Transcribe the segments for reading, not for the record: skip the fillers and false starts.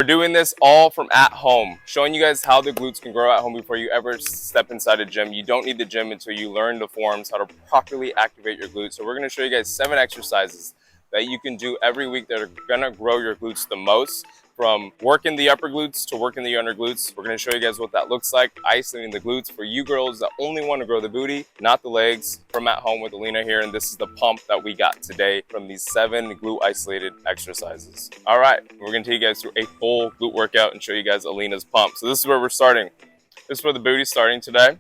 doing this all from at home, showing you guys how the glutes can grow at home before you ever step inside a gym. You don't need the gym until you learn the forms, how to properly activate your glutes. So we're gonna show you guys 7 exercises that you can do every week that are gonna grow your glutes the most, from working the upper glutes to working the under glutes. We're gonna show you guys what that looks like, isolating the glutes for you girls that only wanna grow the booty, not the legs, from at home with Alina here. And this is the pump that we got today from these 7 glute isolated exercises. All right, we're gonna take you guys through a full glute workout and show you guys Alina's pump. So this is where we're starting. This is where the booty's starting today.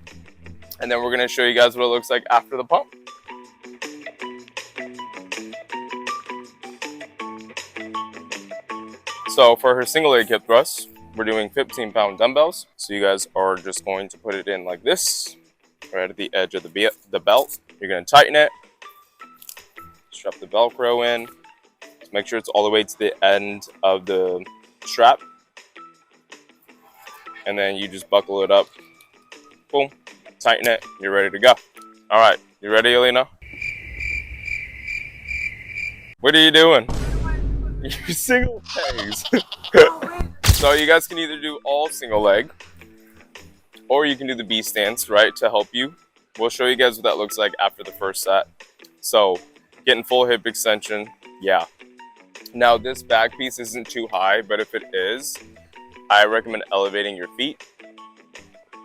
And then we're gonna show you guys what it looks like after the pump. So for her single leg hip thrusts, we're doing 15-pound dumbbells. So you guys are just going to put it in like this, right at the edge of the belt. You're gonna tighten it, strap the Velcro in, make sure it's all the way to the end of the strap. And then you just buckle it up, boom, tighten it, you're ready to go. All right, you ready, Alina? What are you doing? You single legs. So you guys can either do all single leg, or you can do the B stance, right, to help you. We'll show you guys what that looks like after the first set. So getting full hip extension, yeah. Now this back piece isn't too high, but if it is, I recommend elevating your feet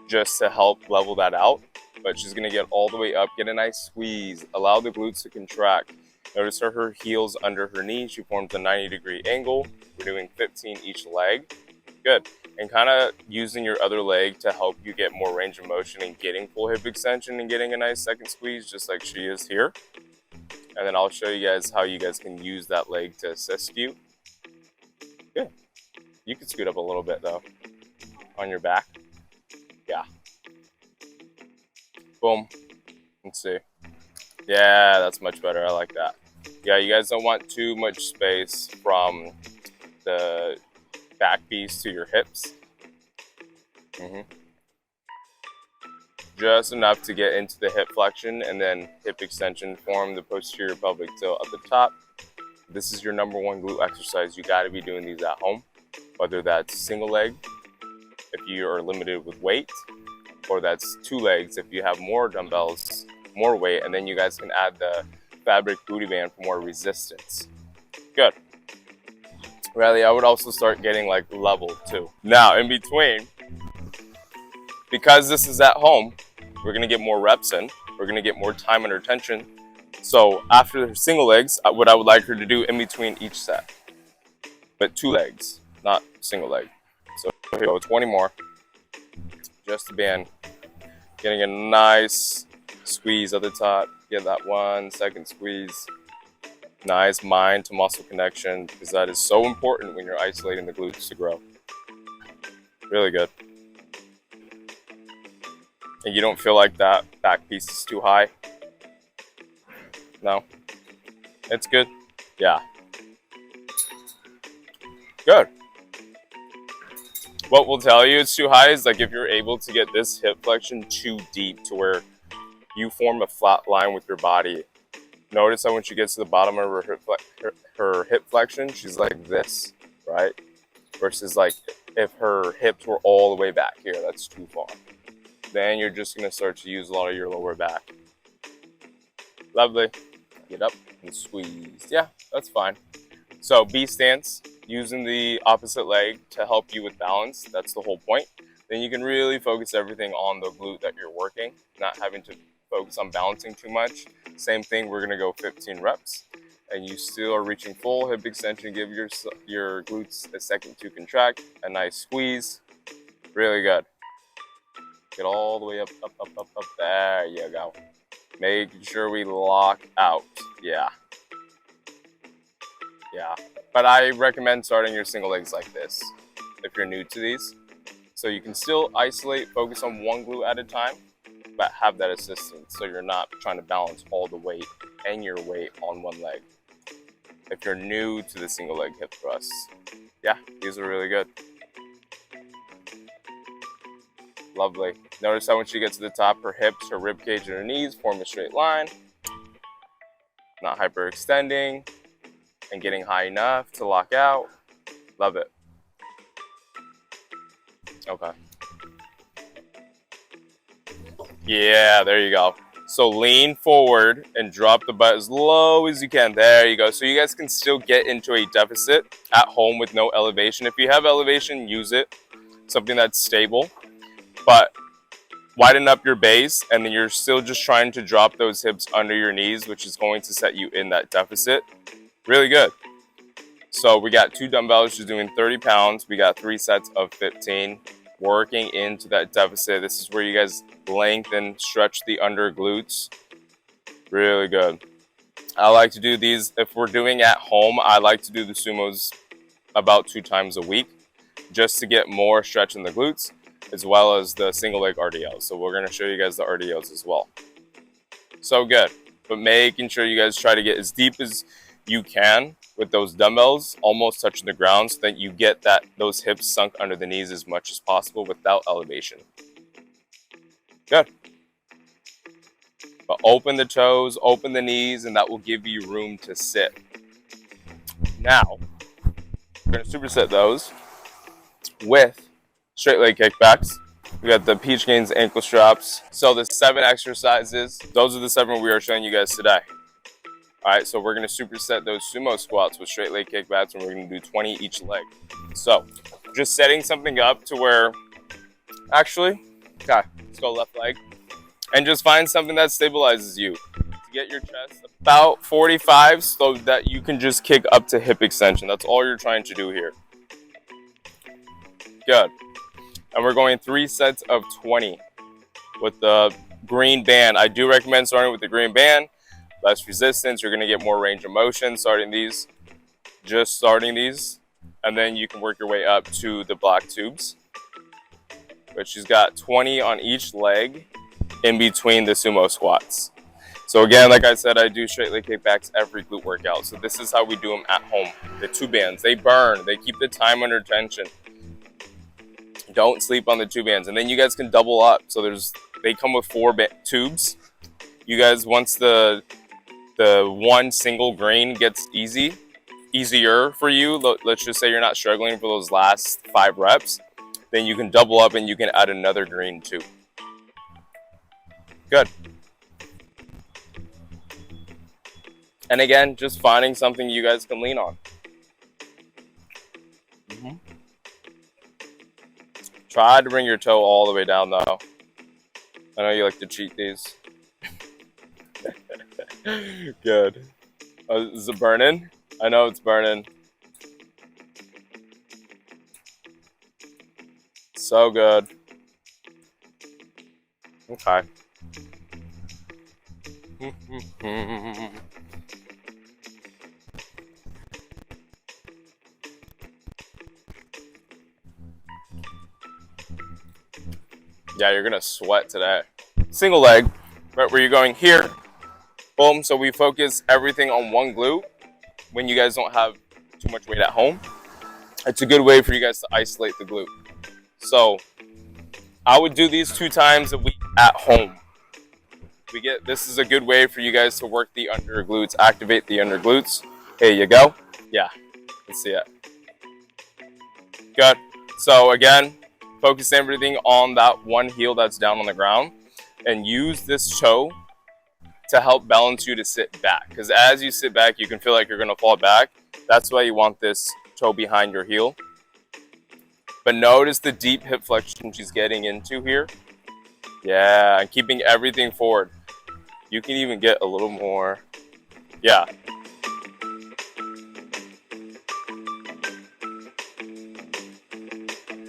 just to help level that out. But she's gonna get all the way up, get a nice squeeze, allow the glutes to contract. Notice her heels under her knee. She forms a 90-degree angle. We're doing 15 each leg. Good. And kind of using your other leg to help you get more range of motion and getting full hip extension and getting a nice second squeeze, just like she is here. And then I'll show you guys how you guys can use that leg to assist you. Good. You can scoot up a little bit though on your back. Yeah. Boom. Let's see. Yeah, that's much better. I like that. Yeah, you guys don't want too much space from the back piece to your hips. Just enough to get into the hip flexion and then hip extension, form the posterior pelvic tilt at the top. This is your #1 glute exercise. You got to be doing these at home, whether that's single leg if you are limited with weight, or that's 2 legs if you have more dumbbells, more weight, and then you guys can add the fabric booty band for more resistance. Good. Really, I would also start getting like level too. Now in between, because this is at home, we're gonna get more reps in. We're gonna get more time under tension. So after her single legs, what I would like her to do in between each set, but 2 legs, not single leg. So here we go, 20 more. Just the band, getting a nice squeeze at the top. Get that 1 second squeeze. Nice mind to muscle connection, because that is so important when you're isolating the glutes to grow. Really good. And you don't feel like that back piece is too high? No? It's good? Yeah. Good. What will tell you it's too high is like if you're able to get this hip flexion too deep to where you form a flat line with your body. Notice how when she gets to the bottom of her hip flexion, she's like this, right? Versus like if her hips were all the way back here, that's too far. Then you're just gonna start to use a lot of your lower back. Lovely. Get up and squeeze. Yeah, that's fine. So B stance, using the opposite leg to help you with balance. That's the whole point. Then you can really focus everything on the glute that you're working, not having to focus on balancing too much. Same thing, we're gonna go 15 reps, and you still are reaching full hip extension. Give your glutes a second to contract, a nice squeeze. Really good. Get all the way up, up, up, up, up. There you go. Making sure we lock out. Yeah. Yeah. But I recommend starting your single legs like this if you're new to these. So you can still isolate, focus on 1 glute at a time, but have that assistance so you're not trying to balance all the weight and your weight on 1 leg. If you're new to the single leg hip thrusts, yeah, these are really good. Lovely. Notice how when she gets to the top, her hips, her rib cage, and her knees form a straight line. Not hyperextending and getting high enough to lock out. Love it. Okay. Yeah, there you go. So lean forward and drop the butt as low as you can. There you go. So you guys can still get into a deficit at home with no elevation. If you have elevation, use it. Something that's stable. But widen up your base, and then you're still just trying to drop those hips under your knees, which is going to set you in that deficit. Really good. So we got 2 dumbbells, just doing 30 pounds. We got 3 sets of 15, working into that deficit. This is where you guys lengthen, stretch the under glutes. Really good. I like to do these, if we're doing at home, I like to do the sumos about 2 times a week, just to get more stretch in the glutes, as well as the single leg RDLs. So we're gonna show you guys the RDLs as well. So good, but making sure you guys try to get as deep as you can with those dumbbells, almost touching the ground, so that you get those hips sunk under the knees as much as possible without elevation. Good. But open the toes, open the knees, and that will give you room to sit. Now, we're gonna superset those with straight leg kickbacks. We got the Peach Gains ankle straps. So the 7 exercises, those are the 7 we are showing you guys today. All right, so we're gonna superset those sumo squats with straight leg kickbacks, and we're gonna do 20 each leg. So just setting something up to where, actually, okay, let's go left leg. And just find something that stabilizes you. To get your chest about 45 so that you can just kick up to hip extension. That's all you're trying to do here. Good. And we're going 3 sets of 20 with the green band. I do recommend starting with the green band. Less resistance, you're gonna get more range of motion starting these. Just starting these. And then you can work your way up to the black tubes. But she's got 20 on each leg in between the sumo squats. So again, like I said, I do straight leg kickbacks every glute workout. So this is how we do them at home. The 2 bands, they burn, they keep the time under tension. Don't sleep on the 2 bands. And then you guys can double up. So they come with 4 tubes. You guys, once the one single green gets easier for you, let's just say you're not struggling for those last 5 reps, then you can double up and you can add another green too. Good. And again, just finding something you guys can lean on. Try to bring your toe all the way down though. I know you like to cheat these. Good. Oh, is it burning? I know it's burning. So good. Okay. Yeah, you're gonna sweat today. Single leg, right where you're going here. Boom, so we focus everything on one glute when you guys don't have too much weight at home. It's a good way for you guys to isolate the glute. So I would do these 2 times a week at home. This is a good way for you guys to work the under glutes, activate the under glutes. Here you go. Yeah, let's see it. Good. So again, focus everything on that one heel that's down on the ground, and use this toe to help balance you to sit back. Because as you sit back, you can feel like you're gonna fall back. That's why you want this toe behind your heel. But notice the deep hip flexion she's getting into here. Yeah, and keeping everything forward. You can even get a little more. Yeah.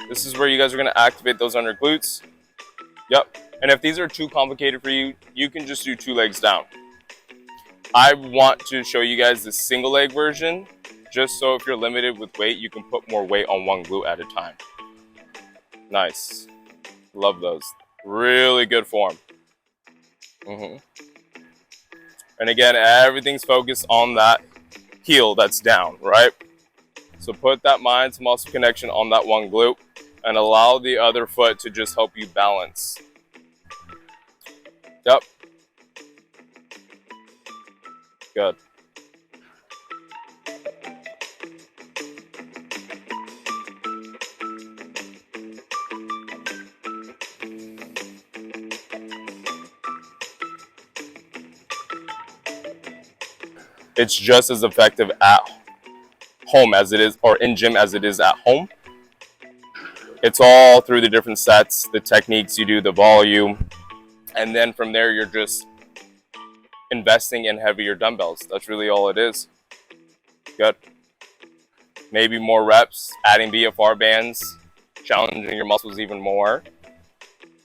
This is where you guys are gonna activate those under glutes. Yep. And if these are too complicated for you, you can just do 2 legs down. I want to show you guys the single leg version, just so if you're limited with weight, you can put more weight on one glute at a time. Nice. Love those. Really good form. And again, everything's focused on that heel that's down, right? So put that mind to muscle connection on that one glute and allow the other foot to just help you balance. Yep. Good. It's just as effective at home as it is, or in gym as it is at home. It's all through the different sets, the techniques you do, the volume, and then from there you're just investing in heavier dumbbells. That's really all it is. Good. Maybe more reps, adding BFR bands, challenging your muscles even more,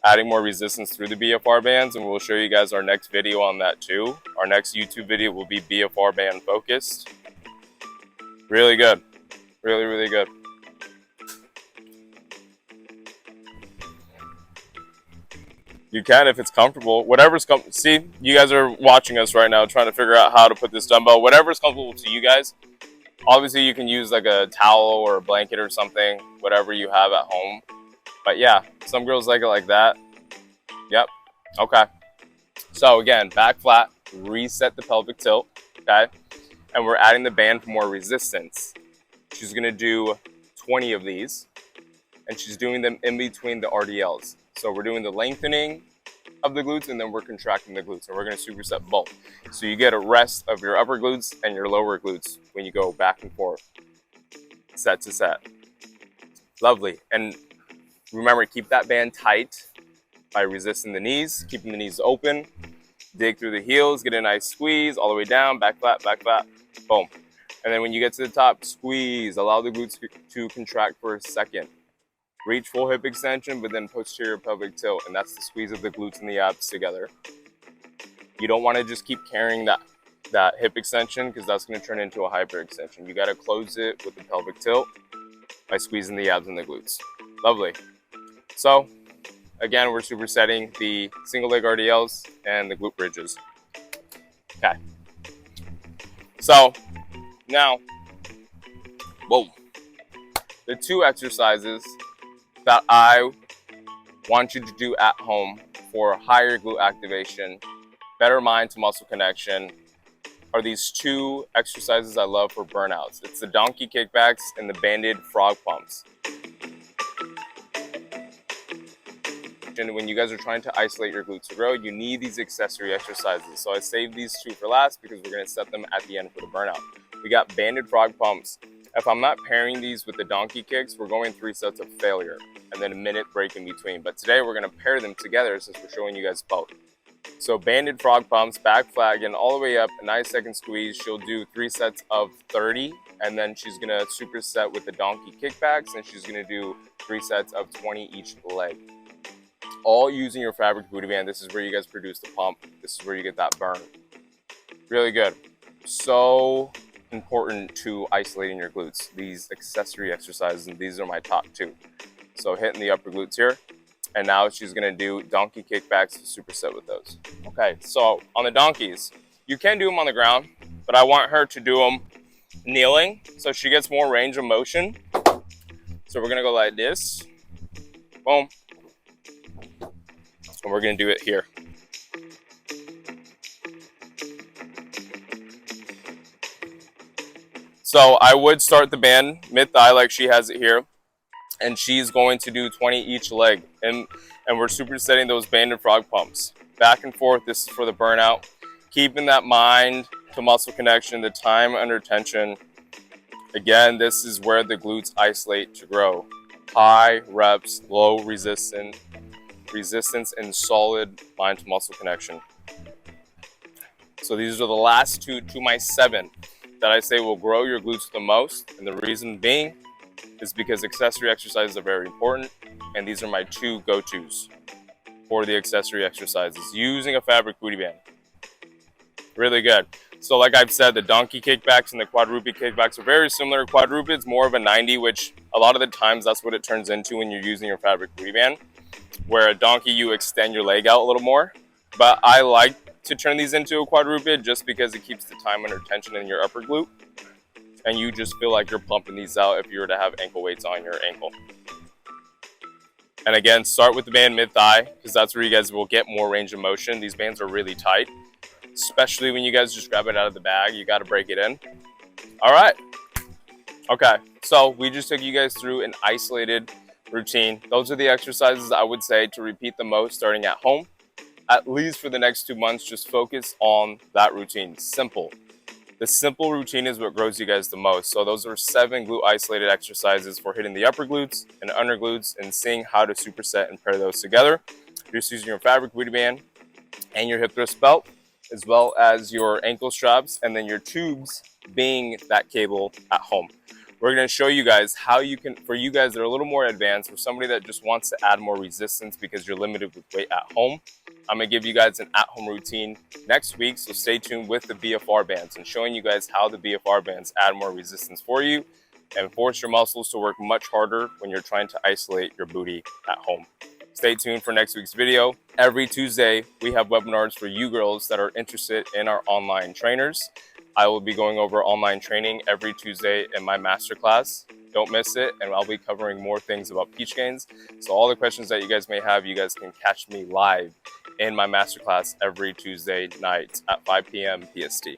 adding more resistance through the BFR bands, and we'll show you guys our next video on that too. Our next YouTube video will be BFR band focused. Really good. Really, really good. You can if it's comfortable. Whatever's comfortable. See, you guys are watching us right now trying to figure out how to put this dumbbell. Whatever's comfortable to you guys. Obviously, you can use like a towel or a blanket or something, whatever you have at home. But yeah, some girls like it like that. Yep. Okay. So again, back flat, reset the pelvic tilt. Okay. And we're adding the band for more resistance. She's going to do 20 of these. And she's doing them in between the RDLs. So we're doing the lengthening of the glutes, and then we're contracting the glutes, and we're going to superset both. So you get a rest of your upper glutes and your lower glutes when you go back and forth, set to set. Lovely. And remember, keep that band tight by resisting the knees, keeping the knees open, dig through the heels, get a nice squeeze all the way down, back flat, boom. And then when you get to the top, squeeze, allow the glutes to contract for a second. Reach full hip extension, but then posterior pelvic tilt, and that's the squeeze of the glutes and the abs together. You don't want to just keep carrying that hip extension, because that's going to turn into a hyperextension. You got to close it with the pelvic tilt by squeezing the abs and the glutes. Lovely. So again, we're supersetting the single leg RDLs and the glute bridges. Okay. So now, whoa, the two exercises that I want you to do at home for higher glute activation, better mind to muscle connection, are these two exercises I love for burnouts. It's the donkey kickbacks and the banded frog pumps. And when you guys are trying to isolate your glutes to grow, you need these accessory exercises. So I saved these two for last because we're going to set them at the end for the burnout. We got banded frog pumps. If I'm not pairing these with the donkey kicks, we're going 3 sets of failure and then a minute break in between. But today we're going to pair them together since we're showing you guys both. So banded frog pumps, back flat, again, all the way up, a nice second squeeze. She'll do 3 sets of 30, and then she's going to superset with the donkey kickbacks, and she's going to do 3 sets of 20 each leg. All using your fabric booty band. This is where you guys produce the pump. This is where you get that burn. Really good. So important to isolating your glutes, these accessory exercises, and these are my top 2. So hitting the upper glutes here, and now she's going to do donkey kickbacks to superset with those. Okay, so on the donkeys, you can do them on the ground, but I want her to do them kneeling so she gets more range of motion. So we're going to go like this, boom, and we're going to do it here. So I would start the band mid-thigh like she has it here, and she's going to do 20 each leg. And we're supersetting those banded frog pumps. Back and forth, this is for the burnout. Keeping that mind to muscle connection, the time under tension. Again, this is where the glutes isolate to grow. High reps, low resistance, and solid mind to muscle connection. So these are the last 2 to my 7 that I say will grow your glutes the most, and the reason being is because accessory exercises are very important, and these are my 2 go-tos for the accessory exercises using a fabric booty band. Really good. So like I've said, the donkey kickbacks and the quadruped kickbacks are very similar. Quadruped's more of a 90, which a lot of the times that's what it turns into when you're using your fabric booty band, where a donkey you extend your leg out a little more. But I like to turn these into a quadruped just because it keeps the time under tension in your upper glute, and you just feel like you're pumping these out if you were to have ankle weights on your ankle. And again, start with the band mid-thigh, because that's where you guys will get more range of motion. These bands are really tight, especially when you guys just grab it out of the bag. You got to break it in. All right. Okay, so we just took you guys through an isolated routine. Those are the exercises I would say to repeat the most starting at home. At least for the next 2 months, just focus on that routine. Simple. The simple routine is what grows you guys the most. So those are 7 glute isolated exercises for hitting the upper glutes and under glutes and seeing how to superset and pair those together. You're just using your fabric booty band and your hip thrust belt, as well as your ankle straps, and then your tubes being that cable at home. We're going to show you guys how you can, for you guys that are a little more advanced, for somebody that just wants to add more resistance because you're limited with weight at home. I'm going to give you guys an at-home routine next week, so stay tuned with the BFR bands and showing you guys how the BFR bands add more resistance for you and force your muscles to work much harder when you're trying to isolate your booty at home. Stay tuned for next week's video. Every Tuesday, we have webinars for you girls that are interested in our online trainers. I will be going over online training every Tuesday in my masterclass. Don't miss it, and I'll be covering more things about peach gains. So all the questions that you guys may have, you guys can catch me live in my masterclass every Tuesday night at 5 p.m. PST.